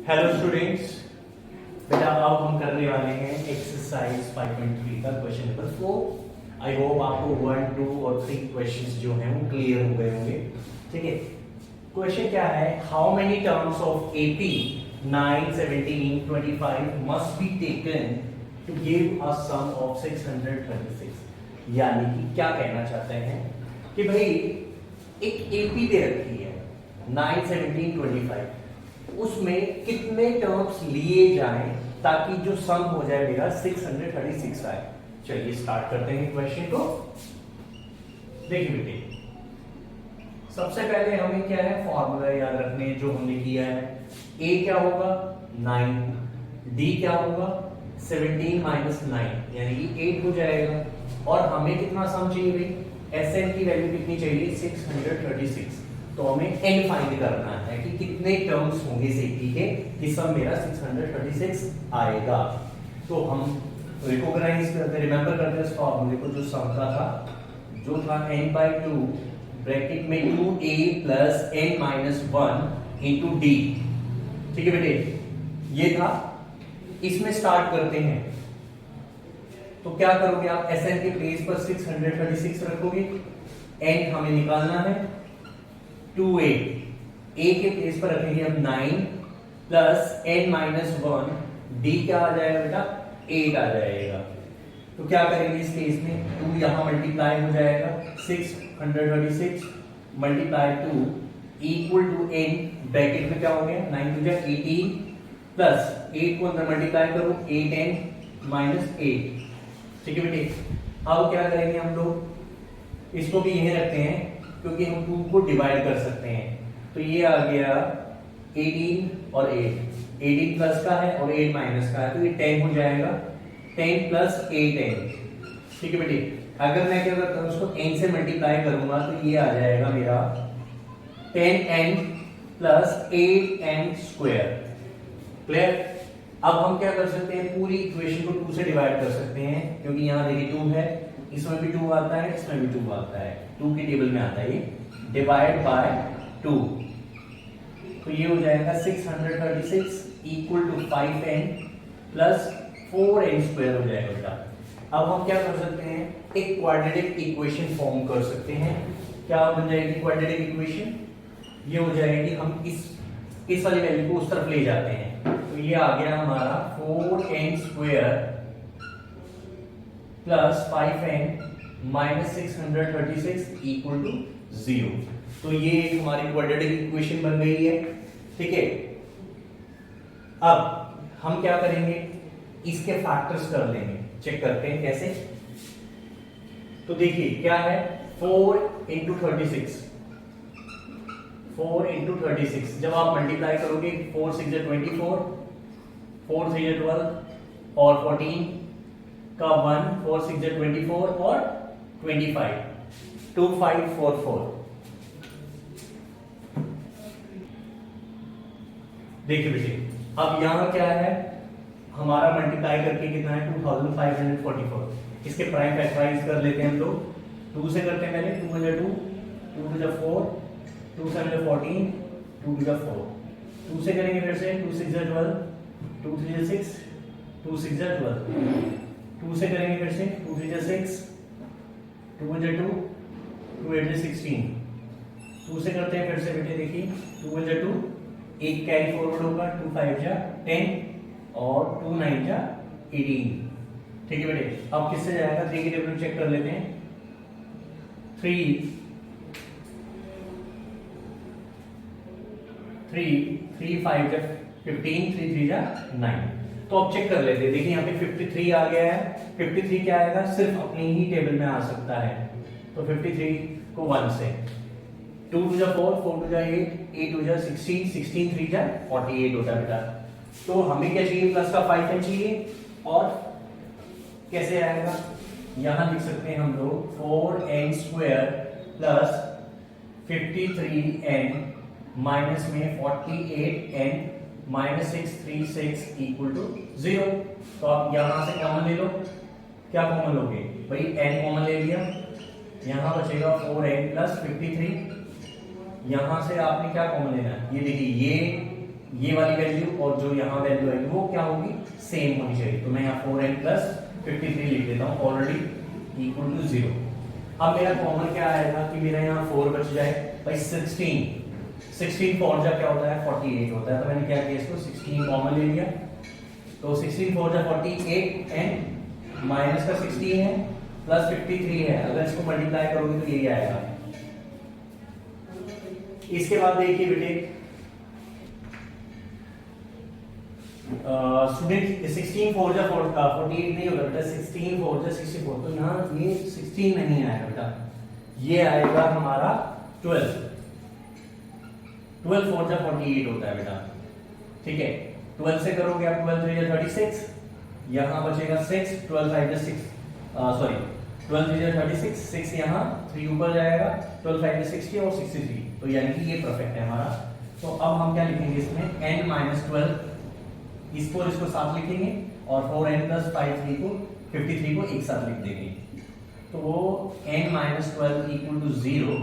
Hello students, बेटा अब हम करने वाले हैं एक्सरसाइज 5.3 का क्वेश्चन नंबर 4। आई होप आपको 1, 2 और 3 क्वेश्चंस जो हैं वो क्लियर हो गए होंगे। ठीक है, क्वेश्चन क्या है? How many terms of AP 9, 17, 25 must be taken to give a sum of 636। यानी कि क्या कहना चाहते हैं कि भाई एक एपी दे रखी है 9, 17, 25, उसमें कितने टर्म्स लिए जाएं ताकि जो सम हो जाए मेरा 636 आए। चलिए स्टार्ट करते हैं क्वेश्चन को। देखिए बेटे, सबसे पहले हमें क्या है फॉर्मूला याद रखने जो हमने किया है। ए क्या होगा 9, डी क्या होगा 17 माइनस 9 यानी कि 8 हो जाएगा। और हमें कितना सम चाहिए भाई? एस एन की वैल्यू कितनी चाहिए? 636। तो हमें एन फाइंड करना है कि कितने टर्म्स होंगे सेपी के कि सब मेरा 636 आएगा। तो हम रिकॉग्नाइज करते, रिमेंबर करते हैं इस फॉर्मूले को जो सम का था, जो था n/2 ब्रैकेट में 2a plus n minus 1 into D. ठीक है बेटे, ये था। इसमें स्टार्ट करते हैं तो क्या करोगे आप? एस एन के प्लेस पर 636 रखोगे। n हमें निकालना है 2a, a के प्लेस पर रखेंगे हम 9 प्लस n माइनस 1, d क्या आ जाएगा बेटा? 8 आ जाएगा। तो क्या करेंगे इस केस में? 2 यहां मल्टीप्लाई हो जाएगा, 636 multiply 2 equal to n bracket में क्या हो गया 9 टू 18 प्लस 8 को अंदर मल्टीप्लाई करो 8n माइनस 8। ठीक है बेटे, अब क्या करेंगे हम लोग? इसको भी यही रखते हैं क्योंकि हम 2 को डिवाइड कर सकते हैं। तो ये आ गया 18 और 8, 18 प्लस का है और 8 माइनस का है, तो ये 10 हो जाएगा। 10 प्लस 8n। ठीक है बेटे, अगर मैं क्या करता हूँ उसको n से मल्टीप्लाई करूंगा तो ये आ जाएगा मेरा 10n plus 8n square. Clear? अब हम क्या कर सकते हैं? पूरी इक्वेशन को 2 से डिवाइड कर सकते हैं क्योंकि यहाँ देखिए 2 है, इसमें भी 2 आता है, इसमें भी 2 आता है, 2 की टेबल में आता है ये, डिवाइड बाय 2। तो ये हो जाएगा 636 equal to 5n plus 4n square हो जाएगा बेटा। अब हम क्या कर सकते हैं? एक क्वाड्रेटिक इक्वेशन फॉर्म कर सकते हैं। क्या बन जाएगी क्वाड्रेटिक इक्वेशन? ये हो जाएगी, हम इस वाली वैल्यू को उस तरफ ले जाते हैं तो ये आ गया हमारा 4n square plus 5n minus 636 equal to 0। तो ये एक हमारी क्वाड्रेटिक इक्वेशन बन गई है। ठीक है, अब हम क्या करेंगे? इसके फैक्टर्स कर लेंगे। चेक करते हैं कैसे। तो देखिए क्या है 4 इंटू 36, 4 इंटू 36 जब आप मल्टीप्लाई करोगे 4 6 24, 4 3 12 और 14 का 1, 4 6 24 और 25, 2544। देखिए बेटे, अब यहां क्या है हमारा मल्टीप्लाई करके कितना है 2544। इसके प्राइम फैक्टराइज कर लेते हैं हम लोग। 2 से करते हैं पहले, 2 2 2 2 4, 2 7 14, 2 2 4। 2 से करेंगे फिर से 2 6 12, 2 3 6, 2 6 12। 2 से करेंगे फिर से 2 3 6, 2 1 2, 2 8 16। 2 से करते हैं फिर से बेटे, देखिए 2 1 2, एक कैरी फॉरवर्ड होगा, 2 5 10 और 2 9 18। ठीक है बेटे, अब किससे जाएगा? 3 की टेबल चेक कर लेते हैं। 3 5 15, 3 3 9। तो अब चेक कर लेते हैं। देखिए यहाँ पे 53 आ गया है। 53 क्या आएगा? सिर्फ अपनी ही टेबल में आ सकता है। तो 53 को 1 से, 2 2 4, 4 2 8, 8 2 16, 16 3 48 होता है बेटा। तो हमें क्या चाहिए? प्लस का 5n चाहिए। और कैसे आएगा? यहां लिख सकते हैं हम लोग 4n square plus 53n minus में 48n माइनस 636 इक्वल टू 0। तो आप यहां से कॉमन ले लो। क्या कॉमन लोगे भाई? n कॉमन ले लिया, यहां बचेगा 4n प्लस 53। यहां से आपने क्या कॉमन लेना है? ये देखिए, ये ये वाली वैल्यू और जो यहाँ वैल्यू आएगी वो क्या होगी, सेम होनी चाहिए। तो मैं यहाँ 4n प्लस 53 लिख देता हूँ ऑलरेडी इक्वल टू 0। अब मेरा कॉमन क्या आएगा कि मेरा यहाँ 4 बच जाए भाई। 16 4 जा क्या होता है 48 होता है। तो मैंने क्या किया, इसको 16 कॉमन ले लिया। तो 16 4 जा 48 एंड माइनस का 16 है प्लस 53 है। अगर इसको मल्टीप्लाई करोगे तो यही आएगा। इसके बाद देखिए बेटे स्टूडेंट 16 4 जा 48 नहीं होगा बेटा, 16 4 जा 64। तो यहाँ ये 16 नहीं आएगा बेटा, ये आएगा हमारा 12 4 जा 48 होता है बेटा। ठीक है, 12 से करोगे आप 12 3 जा 36, यहाँ बचेगा 6, 12 5 जा 6 सॉरी 12 3 जा 36, 6 यहाँ 3 ऊपर जाएगा, 12 5 जा 60 और 63। तो यानी कि ये परफेक्ट है हमारा। तो अब हम क्या लिखेंगे इसमें, n-12 इसको और इसको साथ लिखेंगे और 4n प्लस 53 को एक साथ लिख देंगे। तो वो n-12 equal to 0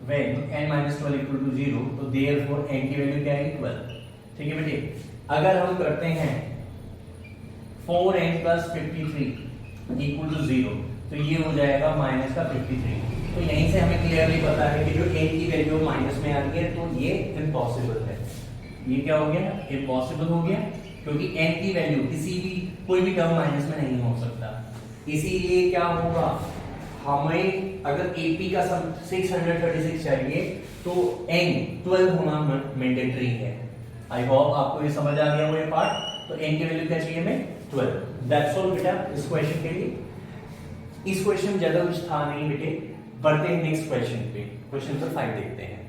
when n-12 equal to 0, तो therefore n की वैल्यू क्या है 12। ठीक है बेटे, अगर हम करते हैं 4n प्लस 53 इक्वल टू 0, तो ये हो जाएगा माइनस का 53। तो यहीं से हमें क्लियरली पता है कि जो n की वैल्यू माइनस में आ रही है तो ये इम्पॉसिबल है। ये क्या हो गया, इम्पॉसिबल हो गया, क्योंकि n की वैल्यू किसी भी कोई भी टर्म माइनस में नहीं हो सकता। इसीलिए क्या होगा, हमें अगर AP का सम 636 चाहिए तो n 12 होना मैंडेटरी है। आई होप आपको ये समझ आ गया वो ये पार्ट। तो n की वैल्यू क्या चाहिए हमें 12। दैट्स ऑल बेटा इस क्वेश्चन के लिए। इस क्वेश्चन में ज्यादा कुछ था नहीं बेटे, बढ़ते हैं नेक्स्ट क्वेश्चन पे। क्वेश्चन नंबर 5 देखते हैं।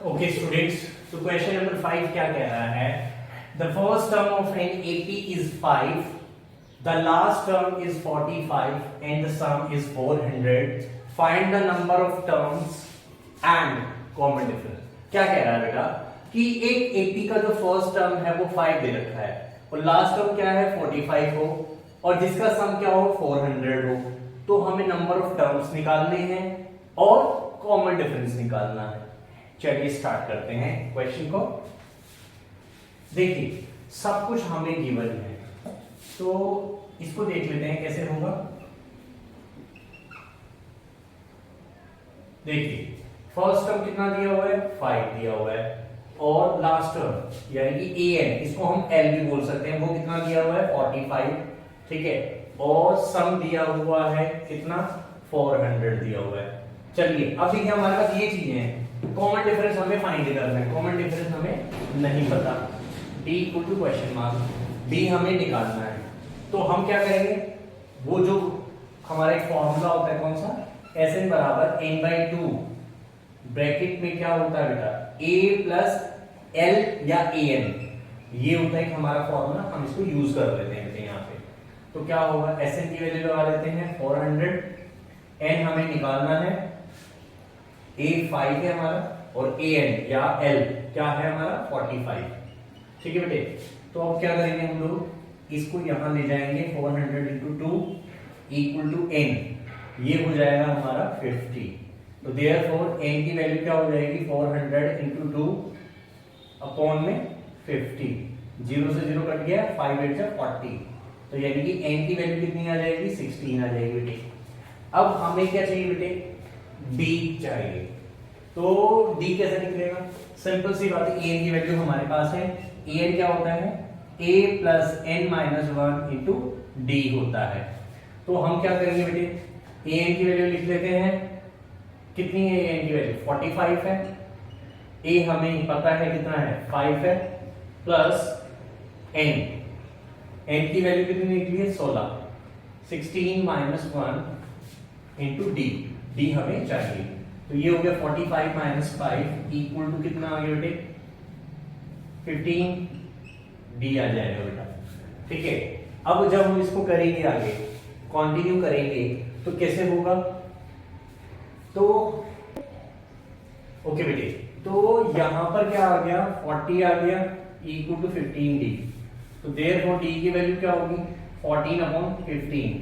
ओके स्टूडेंट्स, तो क्वेश्चन नंबर 5 क्या कह रहा है, the first term of an AP is 5, the last term is 45 and the sum is 400, find the number of terms and common difference. क्या कह रहा है बेटा कि एक AP का जो फर्स्ट टर्म है वो 5 दे रखा है और लास्ट टर्म क्या है 45 हो और जिसका सम क्या हो 400 हो। तो हमें नंबर ऑफ टर्म्स निकालने हैं और कॉमन डिफरेंस निकालना है। चलिए स्टार्ट करते हैं क्वेश्चन को। देखिए सब कुछ हमें गिवन है, तो इसको देख लेते हैं कैसे होगा। देखिए फर्स्ट टर्म कितना दिया हुआ है 5 दिया हुआ है और लास्ट टर्म यानी कि an, इसको हम l भी बोल सकते हैं, वो कितना दिया हुआ है 45। ठीक है, और सम दिया हुआ है कितना 400 दिया हुआ है। चलिए अब देखिए हमारे पास ये चीजें हैं, कॉमन डिफरेंस हमें फाइंड करना है। कॉमन डिफरेंस हमें नहीं पता, d equal to question mark, d हमें निकालना है। तो हम क्या करेंगे, वो जो हमारा एक फॉर्मूला होता है कौन सा, Sn बराबर n/2 ब्रैकेट में क्या होता है बेटा a प्लस l या an, ये होता है हमारा फॉर्मूला। हम इसको यूज कर लेते हैं बेटे यहाँ पे। तो क्या होगा, Sn की वैल्यू लगा लेते हैं 400, n हमें निकालना है, a 5 है हमारा और an या l क्या है हमारा 45। ठीक है बेटे, तो अब क्या करेंगे हम लोग, इसको यहां ले जाएंगे 400 इंटू 2 इक्वल टू n, ये हो जाएगा हमारा 50। तो देयरफॉर n की वैल्यू क्या हो जाएगी 400 इंटू 2 अपॉन में 50, 0 से 0 कट गया, 5 8 जा 40। तो यानी कि n की वैल्यू कितनी आ जाएगी 16 आ जाएगी बेटे। अब हमें क्या चाहिए बेटे, d चाहिए। तो d कैसे निकलेगा, सिंपल सी बात है, an की वैल्यू हमारे पास है, an क्या होता है a plus n-1 into d होता है। तो हम क्या करेंगे बेटे, an की वैल्यू लिख लेते हैं, कितनी है an की वैल्यू 45 है, a हमें पता है कितना है 5 है, प्लस n की वैल्यू कितनी निकली है 16, 16 माइनस 1 इंटू d हमें चाहिए। तो ये हो गया 45 माइनस 5 इक्वल टू कितना आ गया बेटे 15, d आ जाएगा बेटा। ठीक है, अब जब हम इसको करेंगे आगे कंटिन्यू करेंगे तो कैसे होगा, तो ओके बेटे, तो यहां पर क्या आ गया 40 आ गया इक्वल टू 15d। तो देयरफॉर d की वैल्यू क्या होगी 14 अपॉन 15,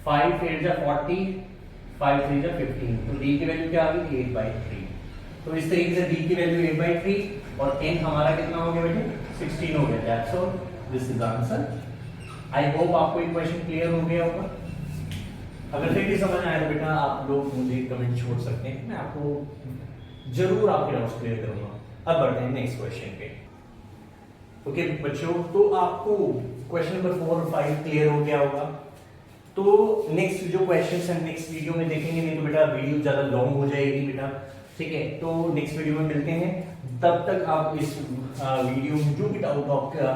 5 8 जा 40, 5 3 जा 15। तो d की वैल्यू क्या आ गई 8/3। तो इस तरीके से d की वैल्यू 8/3 और n हमारा कितना हो गया बेटे 16 हो गया। That's all, this is answer. I hope आपको एक क्वेश्चन क्लियर हो गया होगा। अगर फिर भी समझ आया तो बेटा आप लोग मुझे कमेंट छोड़ सकते हैं, मैं आपको जरूर आपके डाउट्स क्लियर करूंगा। अब बढ़ते हैं नेक्स्ट क्वेश्चन पे। ओके बच्चों, तो आपको क्वेश्चन नंबर 4 और 5 क्लियर हो गया होगा। तो नेक्स्ट जो क्वेश्चंस हैं नेक्स्ट वीडियो में देखेंगे, नहीं तो बेटा वीडियो ज्यादा लॉन्ग हो जाएगी बेटा, ठीक है। तो नेक्स्ट वीडियो में मिलते हैं, तब तक आप इस वीडियो में जो भी डाउट आपका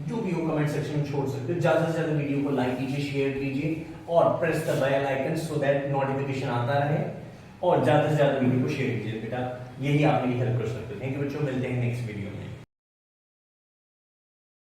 जो भी हो कमेंट सेक्शन में छोड़ सकते हो। ज्यादा से ज्यादा वीडियो को लाइक कीजिए, शेयर कीजिए और press the bell icon so that notification आता रहे, और ज्यादा से ज्यादा वीडियो को शेयर कीजिए बेटा, यही आप मेरी हेल्प कर सकते हो। थैंक यू बच्चों, मिलते हैं नेक्स्ट वीडियो में।